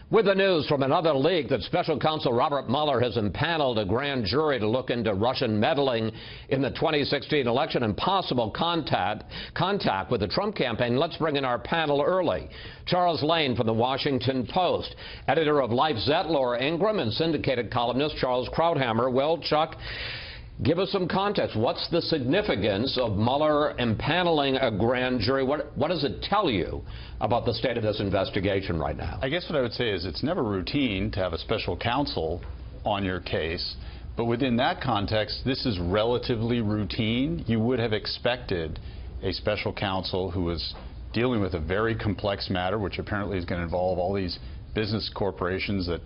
With the news from another leak that special counsel Robert Mueller has impaneled a grand jury to look into Russian meddling in the 2016 election and possible contact with the Trump campaign, let's bring in our panel early. Charles Lane from the Washington Post, editor of Life's Laura Ingraham, and syndicated columnist Charles Krauthammer. Well, Chuck, give us some context. What's the significance of Mueller impaneling a grand jury? What does it tell you about the state of this investigation right now? I guess what I would say is it's never routine to have a special counsel on your case. But within that context, this is relatively routine. You would have expected a special counsel who was dealing with a very complex matter, which apparently is going to involve all these business corporations that,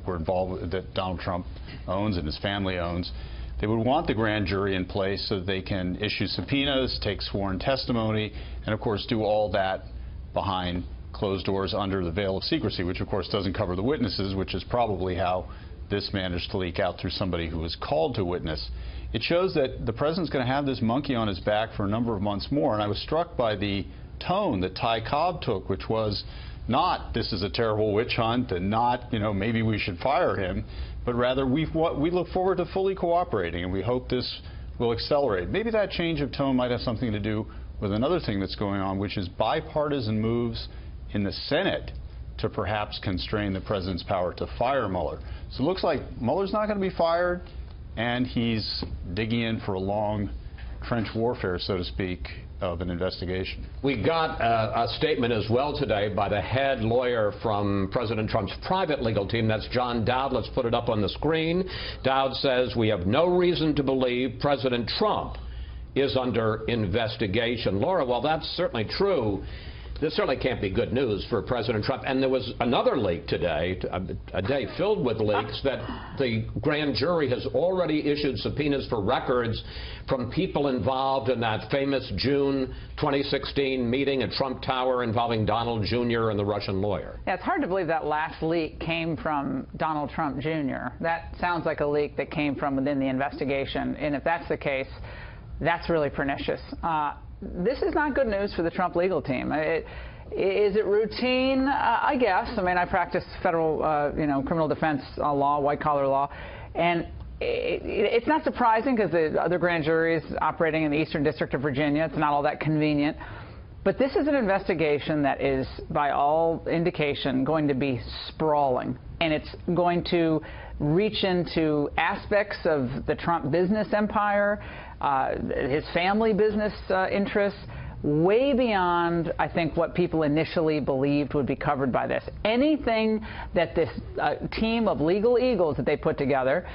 were involved, that Donald Trump owns and his family owns. They would want the grand jury in place so that they can issue subpoenas, take sworn testimony, and of course do all that behind closed doors under the veil of secrecy, which of course doesn't cover the witnesses, which is probably how this managed to leak out through somebody who was called to witness. It shows that the president's going to have this monkey on his back for a number of months more, and I was struck by the tone that Ty Cobb took, which was not, this is a terrible witch hunt, and not, maybe we should fire him, but rather we look forward to fully cooperating, and we hope this will accelerate. Maybe that change of tone might have something to do with another thing that's going on, which is bipartisan moves in the Senate to perhaps constrain the president's power to fire Mueller. So it looks like Mueller's not going to be fired, and he's digging in for a long trench warfare, so to speak, of an investigation. We got a statement as well today by the head lawyer from President Trump's private legal team. That's John Dowd. Let's put it up on the screen. Dowd says, "We have no reason to believe President Trump is under investigation." Laura, well, that's certainly true. This certainly can't be good news for President Trump. And there was another leak today, a day filled with leaks, that the grand jury has already issued subpoenas for records from people involved in that famous June 2016 meeting at Trump Tower involving Donald Jr. and the Russian lawyer. Yeah, it's hard to believe that last leak came from Donald Trump Jr. That sounds like a leak that came from within the investigation. And if that's the case, that's really pernicious. This is not good news for the Trump legal team. Is it routine? I guess. I mean, I practice federal, criminal defense law, white-collar law, and it's not surprising because the other grand juries operating in the Eastern District of Virginia, it's not all that convenient. But this is an investigation that is, by all indication, going to be sprawling, and it's going to reach into aspects of the Trump business empire, his family business interests, way beyond, I think, what people initially believed would be covered by this. Anything that this team of legal eagles that they put together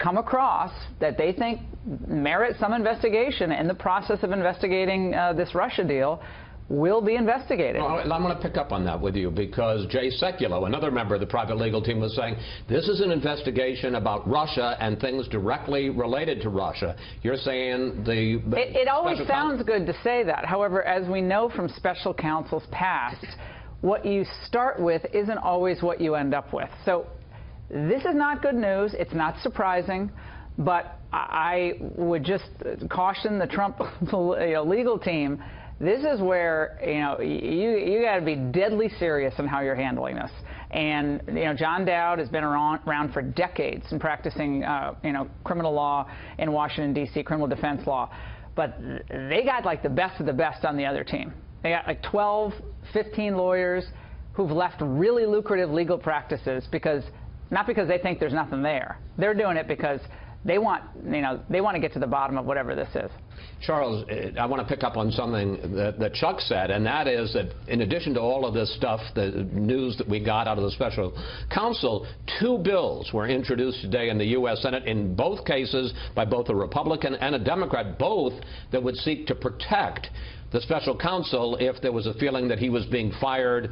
come across that they think merit some investigation in the process of investigating this Russia deal will be investigated. Well, I'm going to pick up on that with you because Jay Sekulow, another member of the private legal team, was saying this is an investigation about Russia and things directly related to Russia. You're saying the... It always sounds good to say that. However, as we know from special counsel's past, what you start with isn't always what you end up with. So this is not good news. It's not surprising. But I would just caution the Trump legal team. This is where, you got to be deadly serious in how you're handling this. And, John Dowd has been around for decades in practicing, criminal law in Washington, D.C., criminal defense law. But they got, like, the best of the best on the other team. They got, like, 12, 15 lawyers who've left really lucrative legal practices not because they think there's nothing there. They're doing it because they want to get to the bottom of whatever this is. Charles, I want to pick up on something that Chuck said, and that is that in addition to all of this stuff, the news that we got out of the special counsel, 2 bills were introduced today in the U.S. Senate, in both cases by both a Republican and a Democrat, both that would seek to protect the special counsel if there was a feeling that he was being fired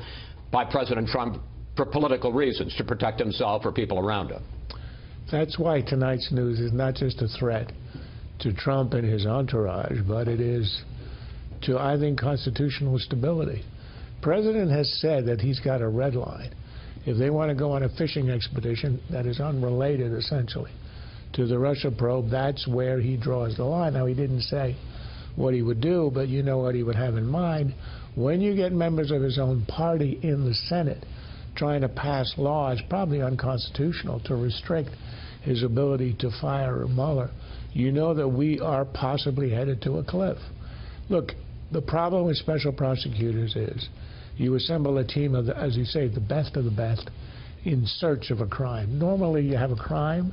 by President Trump for political reasons, to protect himself or people around him. That's why tonight's news is not just a threat to Trump and his entourage, but it is to, I think, constitutional stability. The president has said that he's got a red line. If they want to go on a fishing expedition that is unrelated, essentially, to the Russia probe, that's where he draws the line. Now, he didn't say what he would do, but you know what he would have in mind. When you get members of his own party in the Senate trying to pass laws, probably unconstitutional, to restrict his ability to fire Mueller, you know that we are possibly headed to a cliff. Look, the problem with special prosecutors is you assemble a team of, as you say, the best of the best in search of a crime. Normally you have a crime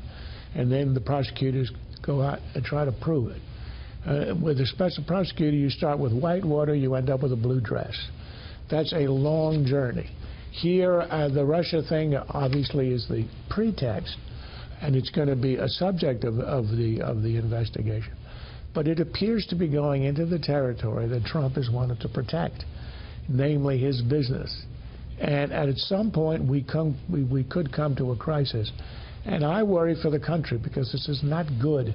and then the prosecutors go out and try to prove it. With a special prosecutor, you start with white water, you end up with a blue dress. That's a long journey. Here, the Russia thing obviously is the pretext, and it's going to be a subject of the investigation. But it appears to be going into the territory that Trump has wanted to protect, namely his business. And at some point, we could come to a crisis. And I worry for the country, because this is not good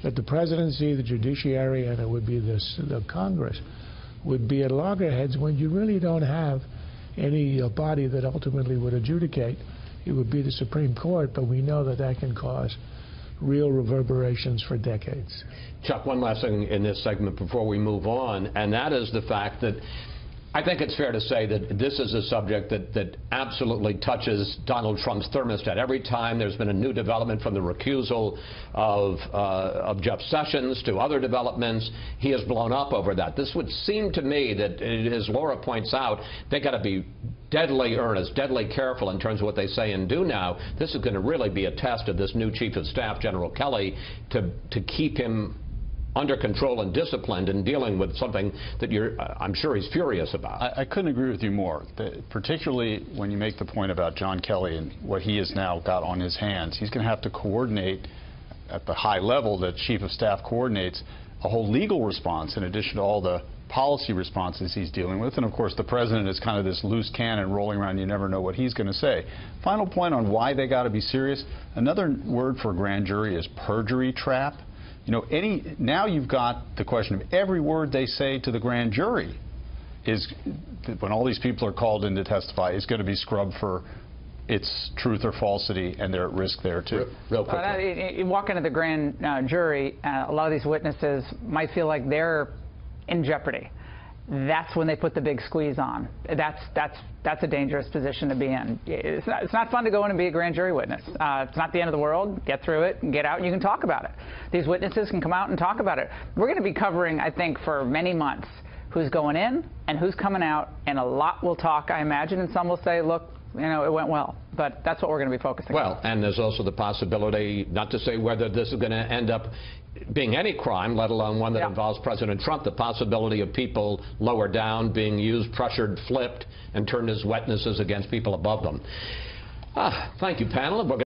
that the presidency, the judiciary, and it would be the Congress would be at loggerheads when you really don't have any body that ultimately would adjudicate. It would be the Supreme Court, but we know that that can cause real reverberations for decades. Chuck, one last thing in this segment before we move on, and that is the fact that I think it's fair to say that this is a subject that absolutely touches Donald Trump's thermostat. Every time there's been a new development, from the recusal of Jeff Sessions to other developments, he has blown up over that. This would seem to me that, as Laura points out, they got to be deadly earnest, deadly careful in terms of what they say and do now. This is going to really be a test of this new Chief of Staff, General Kelly, to keep him under control and disciplined in dealing with something that I'm sure he's furious about. I couldn't agree with you more, particularly when you make the point about John Kelly and what he has now got on his hands. He's going to have to coordinate at the high level that Chief of Staff coordinates a whole legal response in addition to all the policy responses he's dealing with. And of course the president is kind of this loose cannon rolling around. You never know what he's going to say. Final point on why they got to be serious. Another word for grand jury is perjury trap. You know, now you've got the question of every word they say to the grand jury is, when all these people are called in to testify, is going to be scrubbed for its truth or falsity, and they're at risk there too. Real quickly. You walk into the grand jury, a lot of these witnesses might feel like they're in jeopardy. That's when they put the big squeeze on. That's a dangerous position to be in. It's not fun to go in and be a grand jury witness. It's not the end of the world. Get through it and get out and you can talk about it. These witnesses can come out and talk about it. We're going to be covering, I think, for many months who's going in and who's coming out, and a lot will talk, I imagine, and some will say, look, you know, it went well. But that's what we're going to be focusing on. Well, and there's also the possibility, not to say whether this is going to end up being any crime, let alone one that involves President Trump, the possibility of people lower down being used, pressured, flipped, and turned as witnesses against people above them. Thank you, panel.